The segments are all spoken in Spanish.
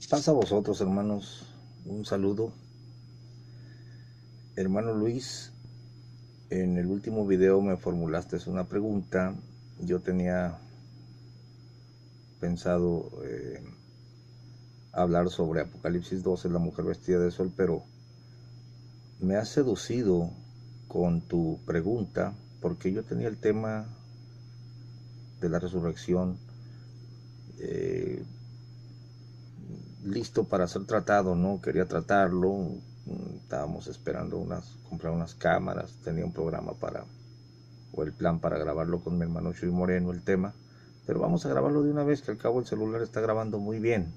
Pasa a vosotros, hermanos, un saludo. Hermano Luis, en el último video me formulaste una pregunta. Yo tenía pensado hablar sobre Apocalipsis 12, la mujer vestida de sol, pero me has seducido con tu pregunta porque yo tenía el tema de la resurrección listo para ser tratado, ¿no? Quería tratarlo. Estábamos esperando comprar unas cámaras, tenía un programa o el plan para grabarlo con mi hermano Chuy Moreno, el tema, pero vamos a grabarlo de una vez, que al cabo el celular está grabando muy bien.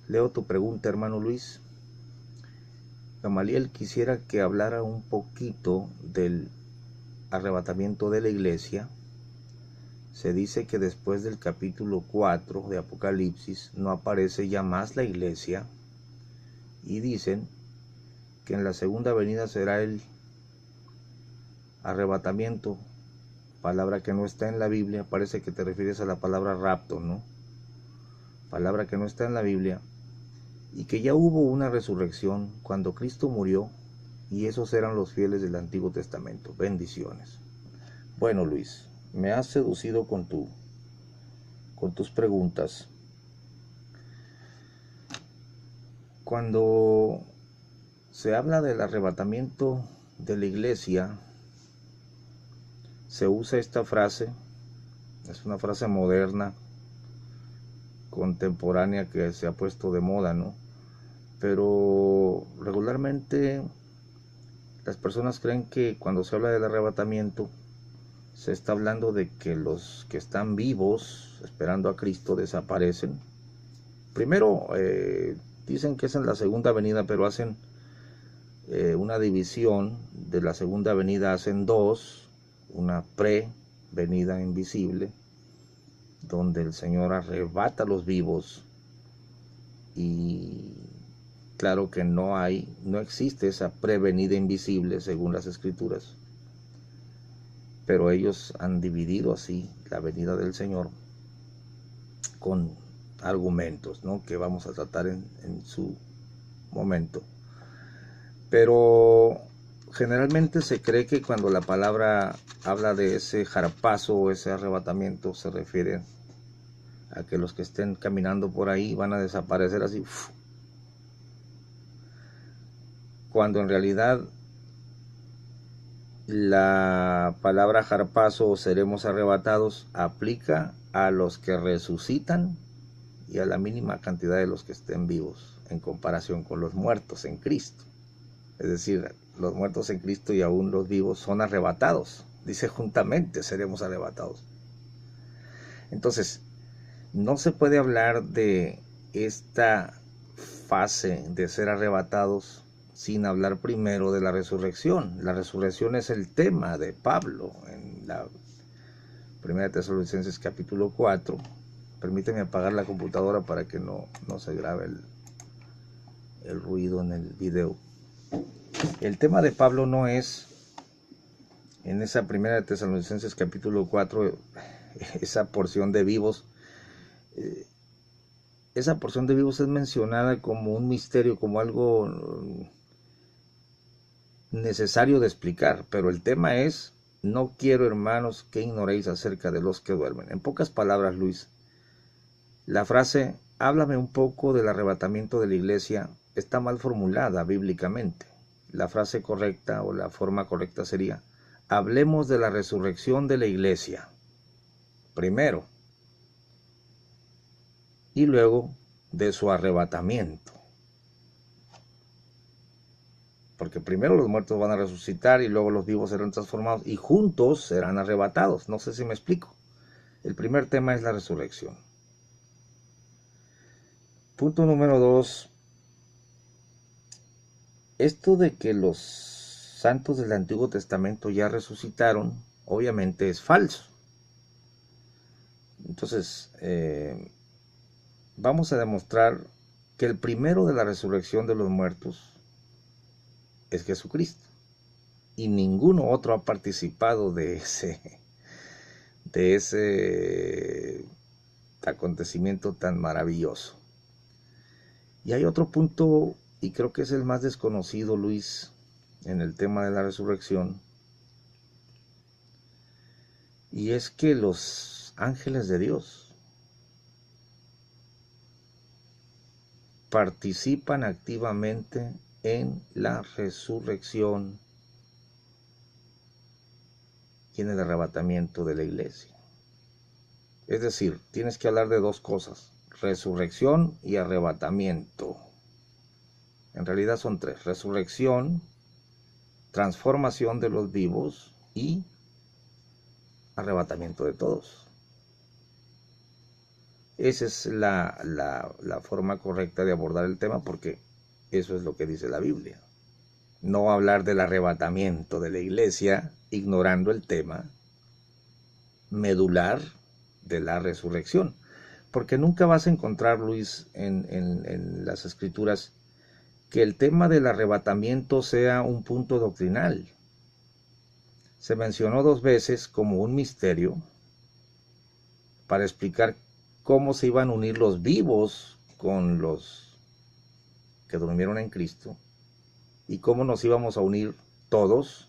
Leo tu pregunta, hermano Luis. Gamaliel quisiera que hablara un poquito del arrebatamiento de la iglesia. Se dice que después del capítulo 4 de Apocalipsis no aparece ya más la iglesia, y dicen que en la segunda venida será el arrebatamiento, palabra que no está en la Biblia. Parece que te refieres a la palabra rapto, ¿no? Palabra que no está en la Biblia, y que ya hubo una resurrección cuando Cristo murió, y esos eran los fieles del Antiguo Testamento. Bendiciones. Bueno, Luis, me has seducido con tus preguntas. Cuando se habla del arrebatamiento de la iglesia, se usa esta frase. Es una frase moderna, contemporánea, que se ha puesto de moda, ¿no? Pero regularmente las personas creen que cuando se habla del arrebatamiento se está hablando de que los que están vivos esperando a Cristo desaparecen. Primero dicen que es en la segunda venida, pero hacen una división de la segunda venida, hacen dos: una pre-venida invisible, donde el Señor arrebata a los vivos, y claro que no existe esa prevenida invisible según las Escrituras, pero ellos han dividido así la venida del Señor con argumentos, ¿no?, que vamos a tratar en su momento. Pero generalmente se cree que cuando la palabra habla de ese jarpazo o ese arrebatamiento, se refiere a que los que estén caminando por ahí van a desaparecer así, cuando en realidad la palabra jarpazo o seremos arrebatados aplica a los que resucitan y a la mínima cantidad de los que estén vivos en comparación con los muertos en Cristo. Es decir, los muertos en Cristo y aún los vivos son arrebatados. Dice, juntamente seremos arrebatados. Entonces, no se puede hablar de esta fase de ser arrebatados sin hablar primero de la resurrección. La resurrección es el tema de Pablo en la Primera Tesalonicenses capítulo 4. Permíteme apagar la computadora para que no se grabe el ruido en el video. El tema de Pablo no es, en esa Primera Tesalonicenses capítulo 4, esa porción de vivos. Esa porción de vivos es mencionada como un misterio, como algo necesario de explicar, pero el tema es: no quiero, hermanos, que ignoréis acerca de los que duermen. En pocas palabras, Luis, la frase háblame un poco del arrebatamiento de la iglesia está mal formulada bíblicamente. La frase correcta o la forma correcta sería: hablemos de la resurrección de la iglesia primero, y luego de su arrebatamiento. Porque primero los muertos van a resucitar y luego los vivos serán transformados y juntos serán arrebatados. No sé si me explico. El primer tema es la resurrección. Punto número 2. Esto de que los santos del Antiguo Testamento ya resucitaron, obviamente es falso. Entonces, vamos a demostrar que el primero de la resurrección de los muertos es Jesucristo, y ninguno otro ha participado de ese acontecimiento tan maravilloso. Y hay otro punto, y creo que es el más desconocido, Luis, en el tema de la resurrección, y es que los ángeles de Dios participan activamente en la resurrección y en el arrebatamiento de la iglesia. Es decir, tienes que hablar de dos cosas: resurrección y arrebatamiento. En realidad son tres: resurrección, transformación de los vivos y arrebatamiento de todos. Esa es la forma correcta de abordar el tema, porque eso es lo que dice la Biblia. No hablar del arrebatamiento de la iglesia ignorando el tema medular de la resurrección. Porque nunca vas a encontrar, Luis, en las escrituras, que el tema del arrebatamiento sea un punto doctrinal. Se mencionó 2 veces como un misterio para explicar cómo se iban a unir los vivos con los que durmieron en Cristo y cómo nos íbamos a unir todos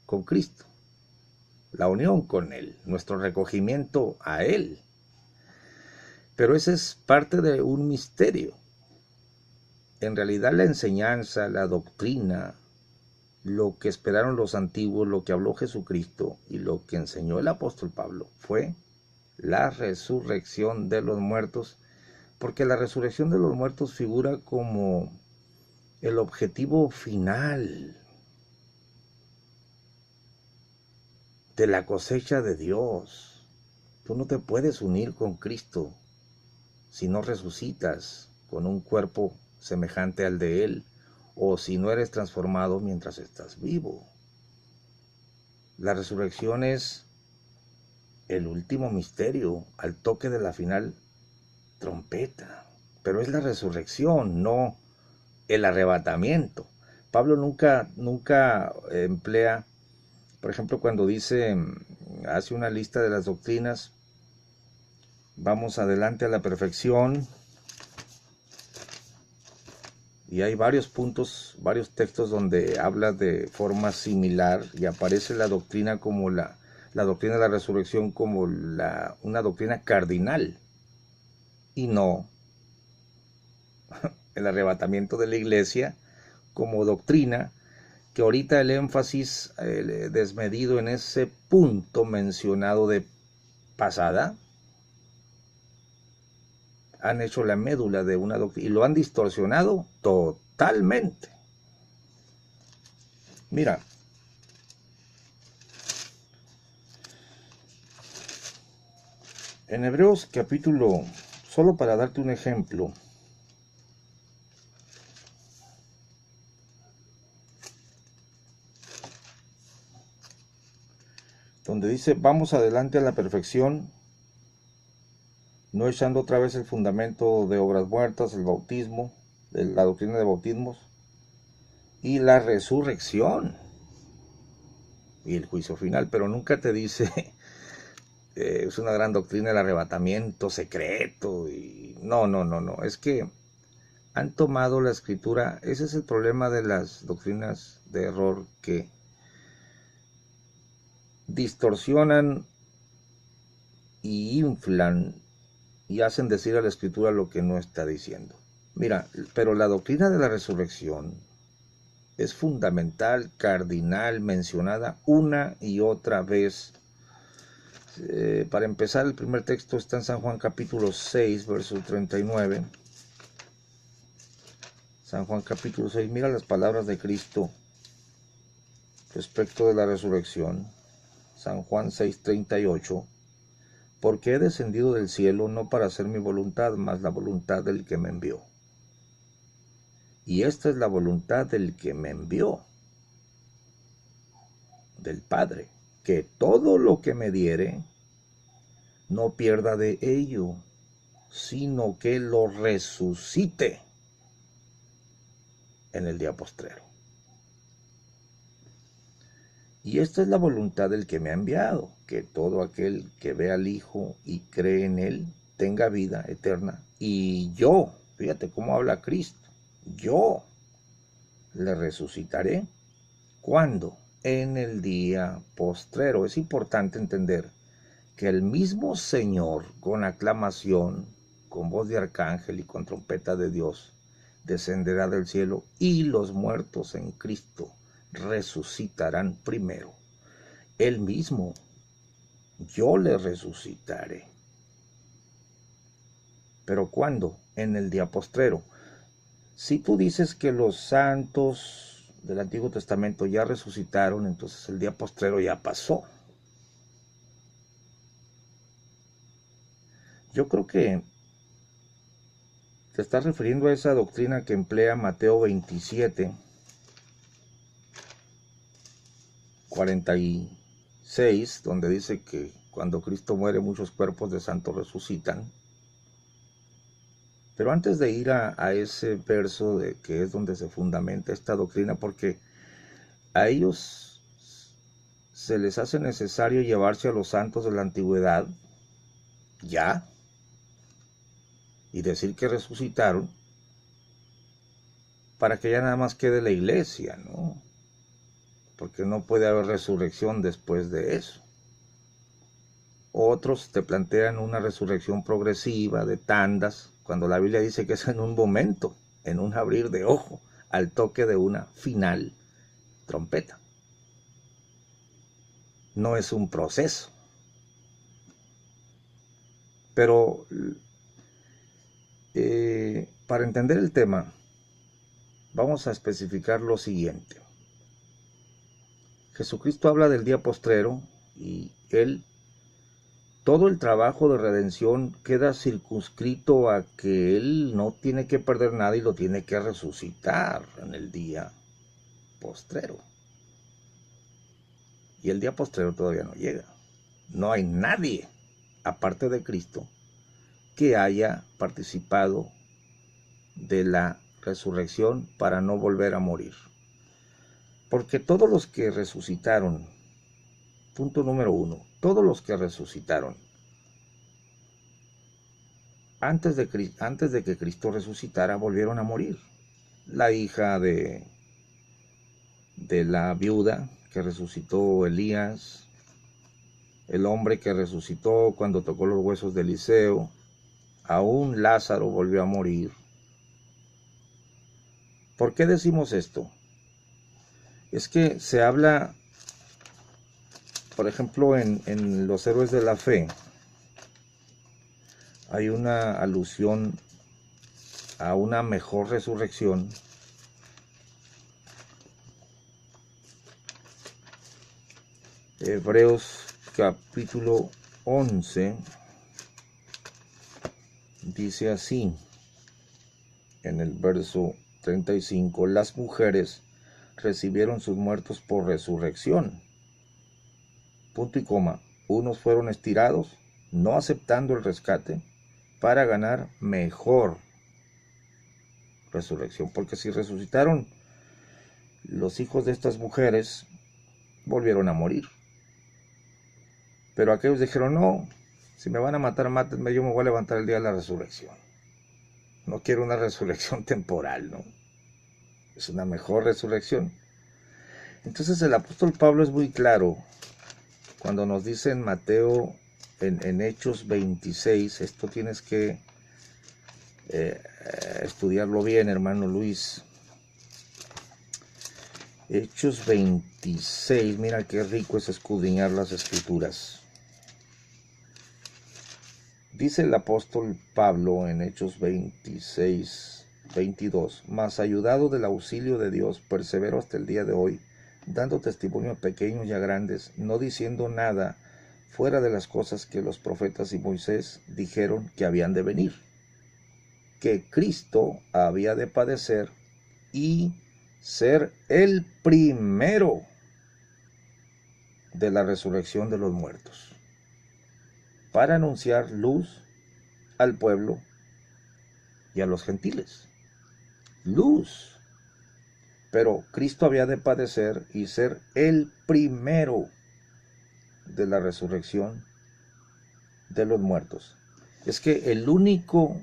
con Cristo. La unión con Él, nuestro recogimiento a Él. Pero ese es parte de un misterio. En realidad la enseñanza, la doctrina, lo que esperaron los antiguos, lo que habló Jesucristo y lo que enseñó el apóstol Pablo fue la resurrección de los muertos, porque la resurrección de los muertos figura como el objetivo final de la cosecha de Dios. Tú no te puedes unir con Cristo si no resucitas con un cuerpo semejante al de Él, o si no eres transformado mientras estás vivo. La resurrección es el último misterio al toque de la final trompeta, pero es la resurrección, no el arrebatamiento. Pablo nunca emplea, por ejemplo, cuando dice, hace una lista de las doctrinas, vamos adelante a la perfección, y hay varios puntos, varios textos donde habla de forma similar y aparece la doctrina como la doctrina de la resurrección como una doctrina cardinal, y no el arrebatamiento de la iglesia como doctrina, que ahorita el énfasis desmedido en ese punto mencionado de pasada han hecho la médula de una doctrina y lo han distorsionado totalmente. Mira, en Hebreos capítulo, solo para darte un ejemplo, donde dice, vamos adelante a la perfección, no echando otra vez el fundamento de obras muertas, el bautismo, la doctrina de bautismos, y la resurrección, y el juicio final, pero nunca te dice, es una gran doctrina el arrebatamiento secreto, y no, es que han tomado la escritura. Ese es el problema de las doctrinas de error, que distorsionan y inflan y hacen decir a la escritura lo que no está diciendo. Mira, pero la doctrina de la resurrección es fundamental, cardinal, mencionada una y otra vez. Para empezar, el primer texto está en San Juan capítulo 6, verso 39. San Juan capítulo 6, mira las palabras de Cristo respecto de la resurrección. San Juan 6, 38. Porque he descendido del cielo no para hacer mi voluntad, mas la voluntad del que me envió. Y esta es la voluntad del que me envió, del Padre, que todo lo que me diere, no pierda de ello, sino que lo resucite en el día postrero. Y esta es la voluntad del que me ha enviado, que todo aquel que ve al Hijo y cree en Él tenga vida eterna, y yo Fíjate cómo habla Cristo. Yo le resucitaré. ¿Cuándo? En el día postrero. Es importante entender que el mismo Señor, con aclamación, con voz de arcángel y con trompeta de Dios, descenderá del cielo, y los muertos en Cristo resucitarán primero. Él mismo, yo le resucitaré. ¿Pero cuándo? En el día postrero. Si tú dices que los santos del Antiguo Testamento ya resucitaron, entonces el día postrero ya pasó. Yo creo que te estás refiriendo a esa doctrina que emplea Mateo 27, 46, donde dice que cuando Cristo muere muchos cuerpos de santos resucitan. Pero antes de ir a ese verso de que es donde se fundamenta esta doctrina, porque a ellos se les hace necesario llevarse a los santos de la antigüedad ya y decir que resucitaron para que ya nada más quede la iglesia, ¿no? Porque no puede haber resurrección después de eso. Otros te plantean una resurrección progresiva de tandas, cuando la Biblia dice que es en un momento, en un abrir de ojo, al toque de una final trompeta. No es un proceso. Pero para entender el tema, vamos a especificar lo siguiente. Jesucristo habla del día postrero y todo el trabajo de redención queda circunscrito a que Él no tiene que perder nada y lo tiene que resucitar en el día postrero. Y el día postrero todavía no llega. No hay nadie, aparte de Cristo, que haya participado de la resurrección para no volver a morir. Porque todos los que resucitaron, punto número 1, todos los que resucitaron, antes de que Cristo resucitara, volvieron a morir. La hija de la viuda que resucitó Elías, el hombre que resucitó cuando tocó los huesos de Eliseo, aún Lázaro volvió a morir. ¿Por qué decimos esto? Es que se habla, por ejemplo, en los héroes de la fe, hay una alusión a una mejor resurrección. Hebreos capítulo 11 dice así, en el verso 35, las mujeres recibieron sus muertos por resurrección. Punto y coma. Unos fueron estirados, no aceptando el rescate, para ganar mejor resurrección. Porque si resucitaron los hijos de estas mujeres, volvieron a morir. Pero aquellos dijeron, no, si me van a matar, mátenme, yo me voy a levantar el día de la resurrección. No quiero una resurrección temporal, ¿no? Es una mejor resurrección. Entonces el apóstol Pablo es muy claro cuando nos dice en Mateo, en Hechos 26, esto tienes que estudiarlo bien, hermano Luis. Hechos 26, mira qué rico es escudriñar las escrituras. Dice el apóstol Pablo en Hechos 26, 22, mas ayudado del auxilio de Dios, persevero hasta el día de hoy, dando testimonio a pequeños y a grandes, no diciendo nada fuera de las cosas que los profetas y Moisés dijeron que habían de venir, que Cristo había de padecer y ser el primero de la resurrección de los muertos, para anunciar luz al pueblo y a los gentiles. Luz. Pero Cristo había de padecer y ser el primero de la resurrección de los muertos. Es que el único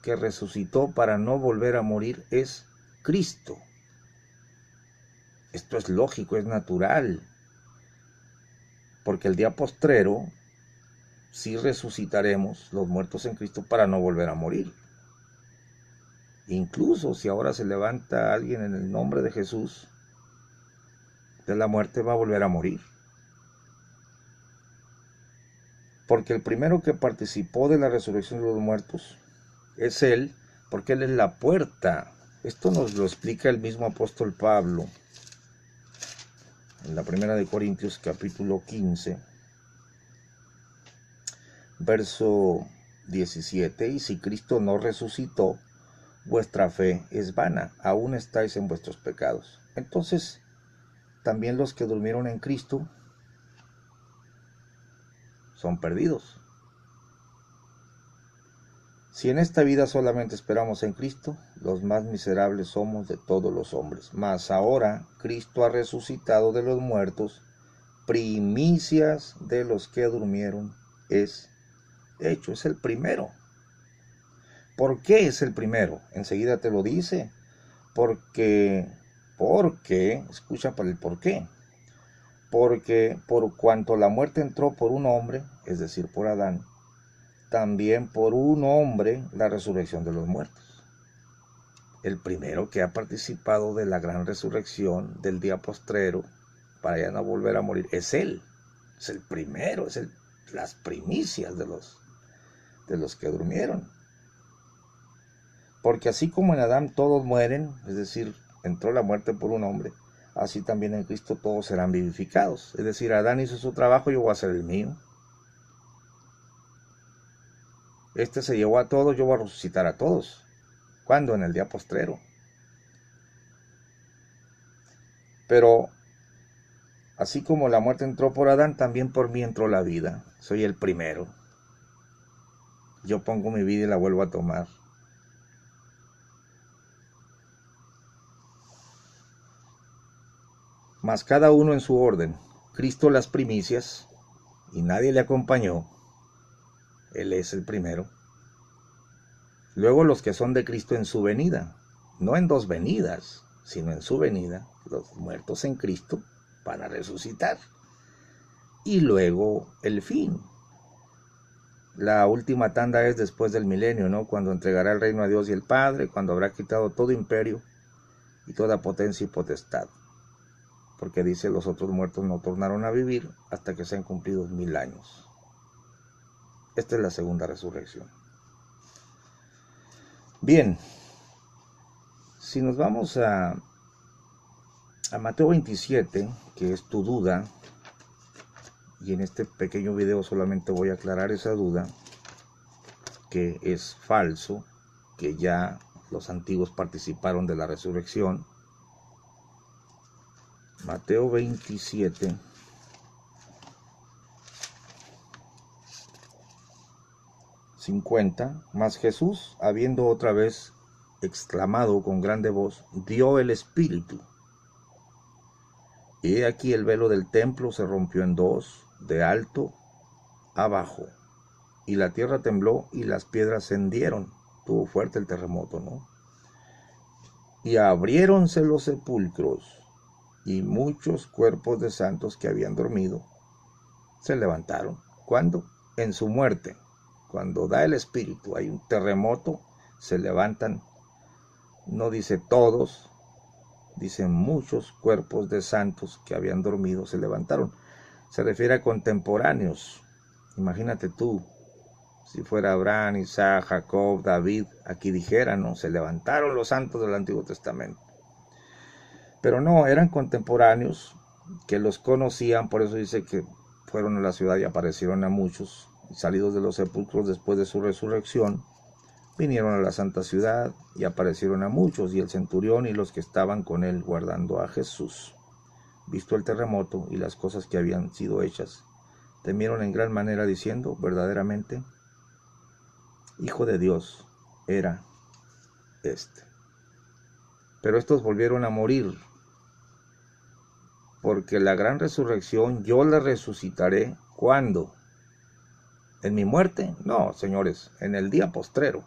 que resucitó para no volver a morir es Cristo. Esto es lógico, es natural, porque el día postrero sí resucitaremos los muertos en Cristo para no volver a morir. Incluso si ahora se levanta alguien en el nombre de Jesús, de la muerte va a volver a morir. Porque el primero que participó de la resurrección de los muertos es Él, porque Él es la puerta. Esto nos lo explica el mismo apóstol Pablo en la primera de Corintios capítulo 15, verso 17. Y si Cristo no resucitó, vuestra fe es vana, aún estáis en vuestros pecados. Entonces, también los que durmieron en Cristo son perdidos. Si en esta vida solamente esperamos en Cristo, los más miserables somos de todos los hombres. Mas ahora Cristo ha resucitado de los muertos, primicias de los que durmieron es hecho. Es el primero. ¿Por qué es el primero? Enseguida te lo dice. Porque, escucha para el por qué. Porque por cuanto la muerte entró por un hombre, es decir, por Adán, también por un hombre la resurrección de los muertos. El primero que ha participado de la gran resurrección del día postrero, para ya no volver a morir, es Él. Es el primero, es las primicias de los que durmieron. Porque así como en Adán todos mueren, es decir, entró la muerte por un hombre, así también en Cristo todos serán vivificados. Es decir, Adán hizo su trabajo, yo voy a hacer el mío. Este se llevó a todos, yo voy a resucitar a todos. ¿Cuándo? En el día postrero. Pero así como la muerte entró por Adán, también por mí entró la vida. Soy el primero. Yo pongo mi vida y la vuelvo a tomar. Mas cada uno en su orden. Cristo las primicias, y nadie le acompañó. Él es el primero. Luego los que son de Cristo en su venida, no en dos venidas, sino en su venida, los muertos en Cristo van a resucitar. Y luego el fin. La última tanda es después del milenio, ¿no? Cuando entregará el reino a Dios y el Padre, cuando habrá quitado todo imperio y toda potencia y potestad. Porque dice, los otros muertos no tornaron a vivir hasta que sean cumplidos 1000 años. Esta es la segunda resurrección. Bien, si nos vamos a Mateo 27, que es tu duda, y en este pequeño video solamente voy a aclarar esa duda, que es falso, que ya los antiguos participaron de la resurrección. Mateo 27, mas Jesús, habiendo otra vez exclamado con grande voz, dio el Espíritu. Y he aquí el velo del templo se rompió en dos, de alto a bajo, y la tierra tembló y las piedras se hendieron. Tuvo fuerte el terremoto, ¿no? Y abriéronse los sepulcros, y muchos cuerpos de santos que habían dormido se levantaron. ¿Cuándo? En su muerte. Cuando da el Espíritu, hay un terremoto, se levantan, no dice todos, dicen muchos cuerpos de santos que habían dormido se levantaron. Se refiere a contemporáneos. Imagínate tú, si fuera Abraham, Isaac, Jacob, David, aquí dijera, ¿no? Se levantaron los santos del Antiguo Testamento. Pero no, eran contemporáneos que los conocían, por eso dice que fueron a la ciudad y aparecieron a muchos. Salidos de los sepulcros después de su resurrección, vinieron a la santa ciudad y aparecieron a muchos, y el centurión y los que estaban con él guardando a Jesús, visto el terremoto y las cosas que habían sido hechas, temieron en gran manera, diciendo, verdaderamente, Hijo de Dios era este. Pero estos volvieron a morir, porque la gran resurrección yo la resucitaré. ¿Cuándo? ¿En mi muerte? No, señores, en el día postrero.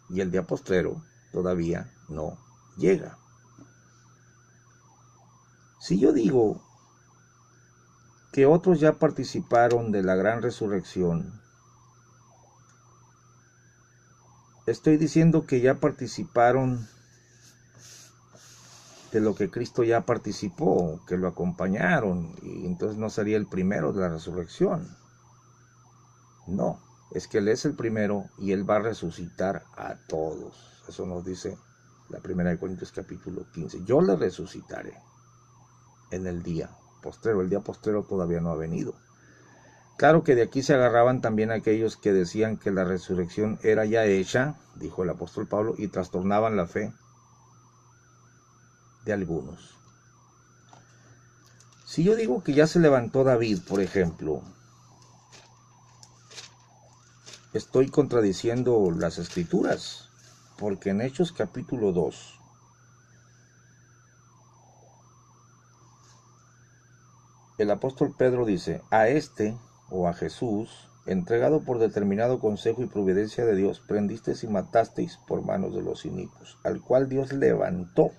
y el día postrero todavía no llega. Si yo digo que otros ya participaron de la gran resurrección, estoy diciendo que ya participaron de lo que Cristo ya participó, que lo acompañaron, y entonces no sería el primero de la resurrección. No, es que Él es el primero y Él va a resucitar a todos. Eso nos dice la primera de Corintios capítulo 15. Yo le resucitaré en el día postrero. El día postrero todavía no ha venido. Claro que de aquí se agarraban también aquellos que decían que la resurrección era ya hecha, dijo el apóstol Pablo, y trastornaban la fe de algunos. Si yo digo que ya se levantó David, por ejemplo, estoy contradiciendo las escrituras, porque en Hechos capítulo 2, el apóstol Pedro dice, a este, o a Jesús, entregado por determinado consejo y providencia de Dios, prendisteis y matasteis por manos de los inicuos, al cual Dios levantó,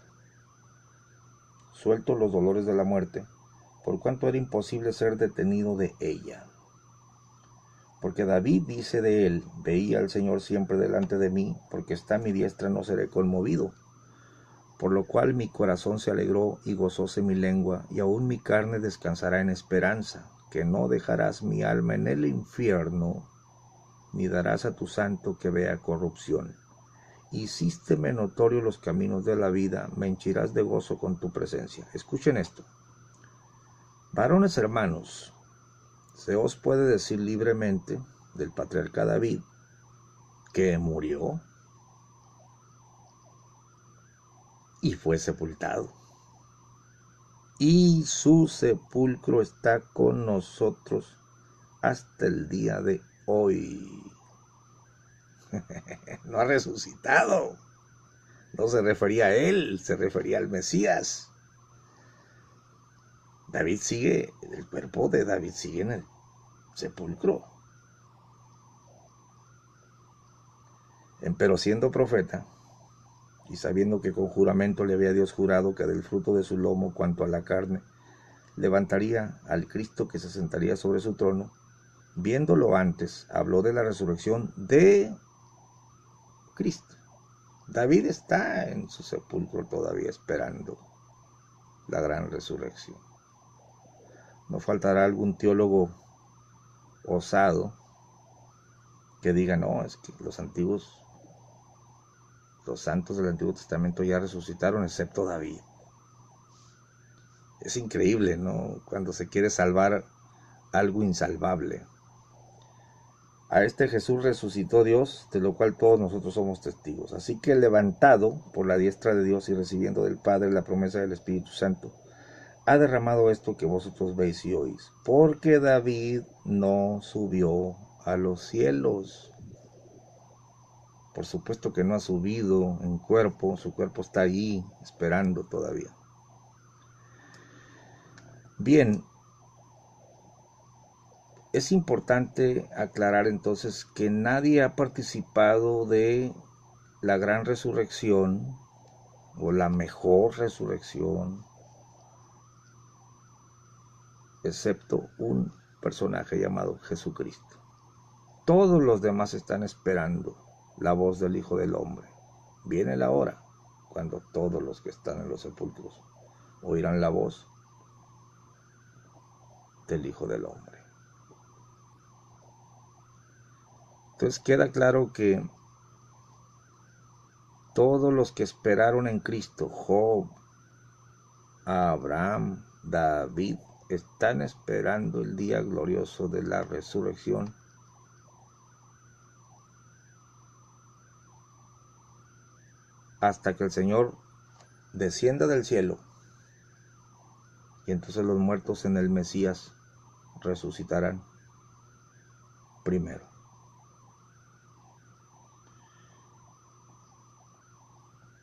sueltos los dolores de la muerte, por cuanto era imposible ser detenido de ella. Porque David dice de él, veía al Señor siempre delante de mí, porque está a mi diestra no seré conmovido. Por lo cual mi corazón se alegró y gozóse mi lengua, y aún mi carne descansará en esperanza, que no dejarás mi alma en el infierno, ni darás a tu santo que vea corrupción. Hicísteme notorio los caminos de la vida, me henchirás de gozo con tu presencia. Escuchen esto. Varones hermanos, se os puede decir libremente del patriarca David que murió y fue sepultado. Y su sepulcro está con nosotros hasta el día de hoy. No ha resucitado. No se refería a él, se refería al Mesías. David sigue, el cuerpo de David sigue en el sepulcro. Pero siendo profeta, y sabiendo que con juramento le había Dios jurado que del fruto de su lomo, cuanto a la carne, levantaría al Cristo que se sentaría sobre su trono, viéndolo antes, habló de la resurrección de Cristo. David está en su sepulcro todavía esperando la gran resurrección. No faltará algún teólogo osado que diga, no, es que los santos del Antiguo Testamento ya resucitaron, excepto David. Es increíble, ¿no? Cuando se quiere salvar algo insalvable. A este Jesús resucitó Dios, de lo cual todos nosotros somos testigos. Así que levantado por la diestra de Dios y recibiendo del Padre la promesa del Espíritu Santo, ha derramado esto que vosotros veis y oís. Porque David no subió a los cielos. Por supuesto que no ha subido en cuerpo, su cuerpo está allí esperando todavía. Bien, es importante aclarar entonces que nadie ha participado de la gran resurrección o la mejor resurrección, excepto un personaje llamado Jesucristo. Todos los demás están esperando la voz del Hijo del Hombre. Viene la hora cuando todos los que están en los sepulcros oirán la voz del Hijo del Hombre. Entonces queda claro que todos los que esperaron en Cristo, Job, Abraham, David, están esperando el día glorioso de la resurrección. Hasta que el Señor descienda del cielo y entonces los muertos en el Mesías resucitarán primero.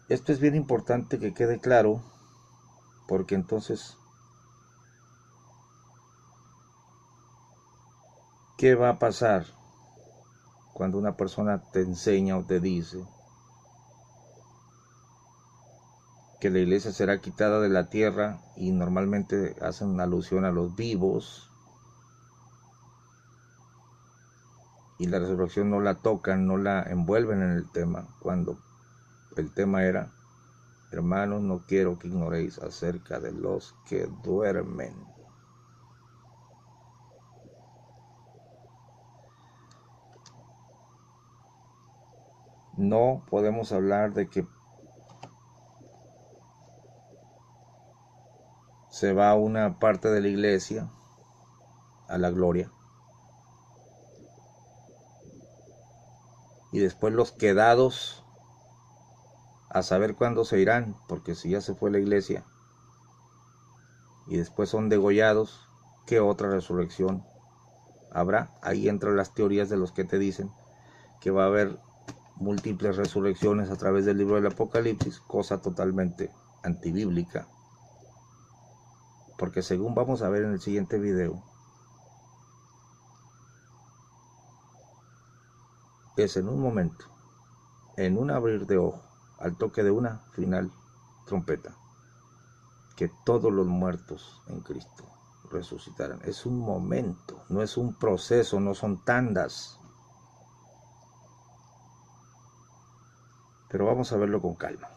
Esto es bien importante que quede claro, porque entonces, ¿qué va a pasar cuando una persona te enseña o te dice que la iglesia será quitada de la tierra, y normalmente hacen alusión a los vivos, y la resurrección no la tocan, no la envuelven en el tema, cuando el tema era: hermanos, no quiero que ignoréis acerca de los que duermen. No podemos hablar de que se va una parte de la iglesia a la gloria y después los quedados a saber cuándo se irán, porque si ya se fue la iglesia y después son degollados, ¿qué otra resurrección habrá? Ahí entran las teorías de los que te dicen que va a haber múltiples resurrecciones a través del libro del Apocalipsis, cosa totalmente antibíblica, porque según vamos a ver en el siguiente video, es en un momento, en un abrir de ojo, al toque de una final trompeta, que todos los muertos en Cristo resucitarán. Es un momento, no es un proceso, no son tandas. Pero vamos a verlo con calma.